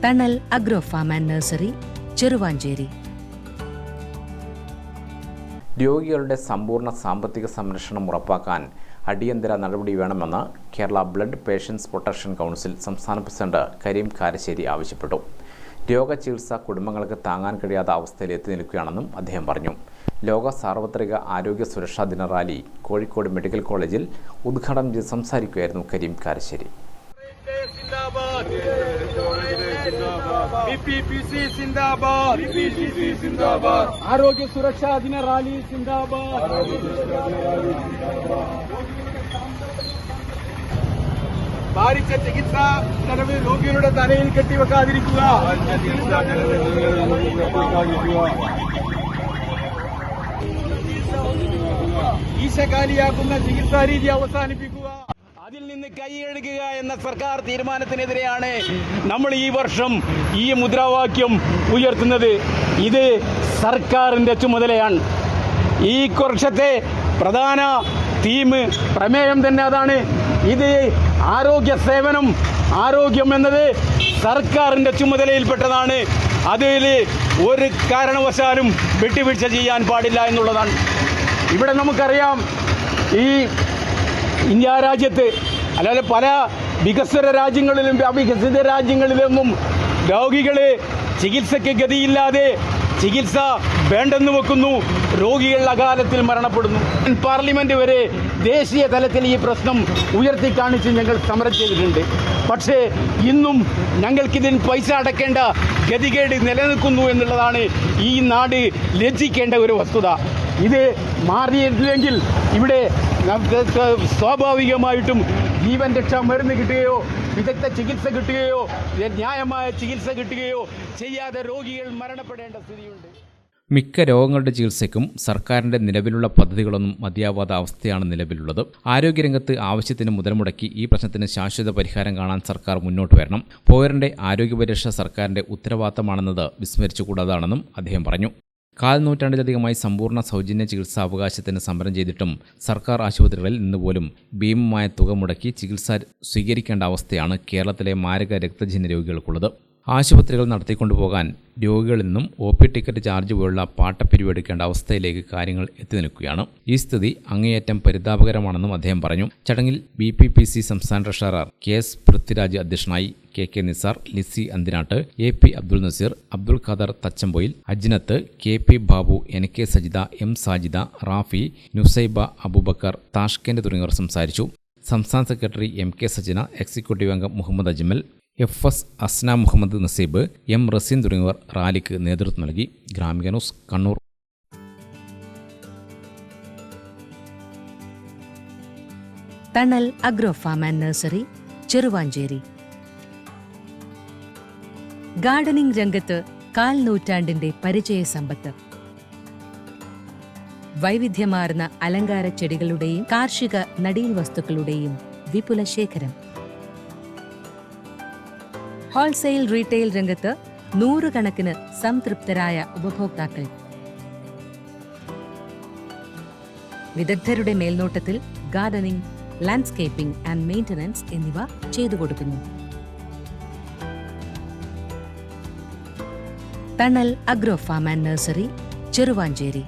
തണൽ agro farm and nursery, Cheruvanchery. രോഗികളുടെ സമ്പൂർണ്ണ സാമ്പത്തിക സംരക്ഷണം ഉറപ്പാക്കാൻ അടിയന്തര നടപടി വേണമെന്ന് Kerala blood patients protection council സംസ്ഥാന പ്രസിഡന്റ് കരീം കാരശ്ശേരി ആവശ്യപ്പെട്ടു. രോഗചികിത്സ കുടുംബങ്ങൾക്ക് താങ്ങാൻ കഴിയാത്ത അവസ്ഥയിൽ എത്തി നിൽക്കുകയാണെന്നും അദ്ദേഹം പറഞ്ഞു. ലോക സാർവത്രിക ആരോഗ്യ സുരക്ഷാ ദിന റാലി കോഴിക്കോട് മെഡിക്കൽ കോളേജിൽ ഉദ്ഘാടനം ചെയ്ത് സംസാരിക്കുകയായിരുന്നു കരീം കാരശ്ശേരി. ആരോഗ്യ സുരക്ഷാ ദിന റാലി സിന്ദാബാദ്. ഭാരിച്ച ചികിത്സാ ചെലവ് രോഗികളുടെ തലയിൽ കെട്ടിവെക്കാതിരിക്കുക. ഈശകാലിയാക്കുന്ന ചികിത്സാ രീതി അവസാനിപ്പിക്കുക. അതിൽ നിന്ന് കൈകഴുകുക എന്ന സർക്കാർ തീരുമാനത്തിനെതിരെയാണ് നമ്മൾ ഈ വർഷം ഈ മുദ്രാവാക്യം ഉയർത്തുന്നത്. ഇത് സർക്കാരിൻ്റെ ചുമതലയാണ്. ഈ വർഷത്തെ പ്രധാന പ്രമേയം തന്നെ അതാണ്. ഇത് ആരോഗ്യ സേവനം, ആരോഗ്യം എന്നത് സർക്കാരിൻ്റെ ചുമതലയിൽപ്പെട്ടതാണ്. അതിൽ ഒരു കാരണവശാലും വിട്ടുവീഴ്ച ചെയ്യാൻ പാടില്ല എന്നുള്ളതാണ്. ഇവിടെ നമുക്കറിയാം, ഈ ഇന്ത്യ രാജ്യത്ത് അല്ലാതെ പല വികസ്വര രാജ്യങ്ങളിലും അവികസിത രാജ്യങ്ങളിലൊന്നും രോഗികൾ ചികിത്സയ്ക്ക് ഗതിയില്ലാതെ ചികിത്സ വേണ്ടെന്ന് വെക്കുന്നു. രോഗികൾ അകാലത്തിൽ മരണപ്പെടുന്നു. പാർലമെന്റ് വരെ ദേശീയ തലത്തിൽ ഈ പ്രശ്നം ഉയർത്തി കാണിച്ച് ഞങ്ങൾ സമരം ചെയ്തിട്ടുണ്ട്. പക്ഷേ ഇന്നും ഞങ്ങൾക്കിതിന് പൈസ അടക്കേണ്ട ഗതികേട് നിലനിൽക്കുന്നു എന്നുള്ളതാണ് ഈ നാട് ലജ്ജിക്കേണ്ട ഒരു വസ്തുത. ഇത് മാറിയില്ലെങ്കിൽ ഇവിടെ സ്വാഭാവികമായിട്ടും ജീവൻ രക്ഷാ മരുന്ന് കിട്ടുകയോ വിദഗ്ധ ചികിത്സ കിട്ടുകയോ ന്യായമായ ചികിത്സ കിട്ടുകയോ ചെയ്യാതെ രോഗികൾ മരണപ്പെടേണ്ട സ്ഥിതിയുണ്ട്. മിക്ക രോഗങ്ങളുടെ ചികിത്സയ്ക്കും സർക്കാരിന്റെ നിലവിലുള്ള പദ്ധതികളൊന്നും മതിയാവാത്ത അവസ്ഥയാണ് നിലവിലുള്ളത്. ആരോഗ്യരംഗത്ത് ആവശ്യത്തിന് മുതൽ മുടക്കി ഈ പ്രശ്നത്തിന് ശാശ്വത പരിഹാരം കാണാൻ സർക്കാർ മുന്നോട്ട് വരണം. പൗരന്റെ ആരോഗ്യപരിരക്ഷ സർക്കാരിന്റെ ഉത്തരവാദിത്തമാണെന്നത് വിസ്മരിച്ചുകൂടാതാണെന്നും അദ്ദേഹം പറഞ്ഞു. 4 നൂറ്റാണ്ടിലധികമായി സമ്പൂർണ്ണ സൗജന്യ ചികിത്സാ അവകാശത്തിന് സമരം ചെയ്തിട്ടും സർക്കാർ ആശുപത്രികളിൽ ഇന്നുപോലും ഭീമമായ തുക മുടക്കി ചികിത്സ സ്വീകരിക്കേണ്ട അവസ്ഥയാണ് കേരളത്തിലെ മാരക രക്തജന്യ രോഗികൾക്കുള്ളത്. ആശുപത്രികൾ നടത്തിക്കൊണ്ടുപോകാൻ രോഗികളിൽ നിന്നും OP ടിക്കറ്റ് ചാർജ് പോലുള്ള പാട്ടപ്പിരിവ് എടുക്കേണ്ട അവസ്ഥയിലേക്ക് കാര്യങ്ങൾ എത്തി നിൽക്കുകയാണ്. ഈ സ്ഥിതി അങ്ങേയറ്റം പരിതാപകരമാണെന്നും അദ്ദേഹം പറഞ്ഞു. ചടങ്ങിൽ BPPC സംസ്ഥാന ട്രഷറർ KS പൃഥ്വിരാജ് അധ്യക്ഷനായി. KK Nisar, Lissy Anthinattu, AP Abdul Naseer, Abdul Khader Thachampoyil, Ajnath, KP Babu, NK Sajitha, M Sajida, Rafi, Nusaiba Aboobacker, Tashkent തുടങ്ങിയവർ സംസാരിച്ചു. സംസ്ഥാന സെക്രട്ടറി MK സജിന, എക്സിക്യൂട്ടീവ് അംഗം മുഹമ്മദ് അജ്മൽ, FS അസ്ന മുഹമ്മദ് നസീബ്, M റസീൻ തുടങ്ങിയവർ റാലിക്ക് നേതൃത്വം നൽകി. Gramika news, Kannur. Thanal agro farm and nursery, Cheruvanchery. Gardening രംഗത്ത് 4 നൂറ്റാണ്ടിന്റെ പരിചയ സമ്പത്ത്. വൈവിധ്യമാർന്ന അലങ്കാര ചെടികളുടെയും കാർഷിക നടീൽ വസ്തുക്കളുടെയും വിപുല ശേഖരം. ഹോൾസെയിൽ റീറ്റെയിൽ രംഗത്ത് 100 കണക്കിന് സംതൃപ്തരായ ഉപഭോക്താക്കൾ. വിദഗ്ധരുടെ മേൽനോട്ടത്തിൽ ഗാർഡനിംഗ്, ലാൻഡ്സ്കേപ്പിംഗ് ആൻഡ് മെയിന്റനൻസ് എന്നിവ ചെയ്തു കൊടുക്കുന്നു. Thanal agro farm and nursery, Cheruvanchery.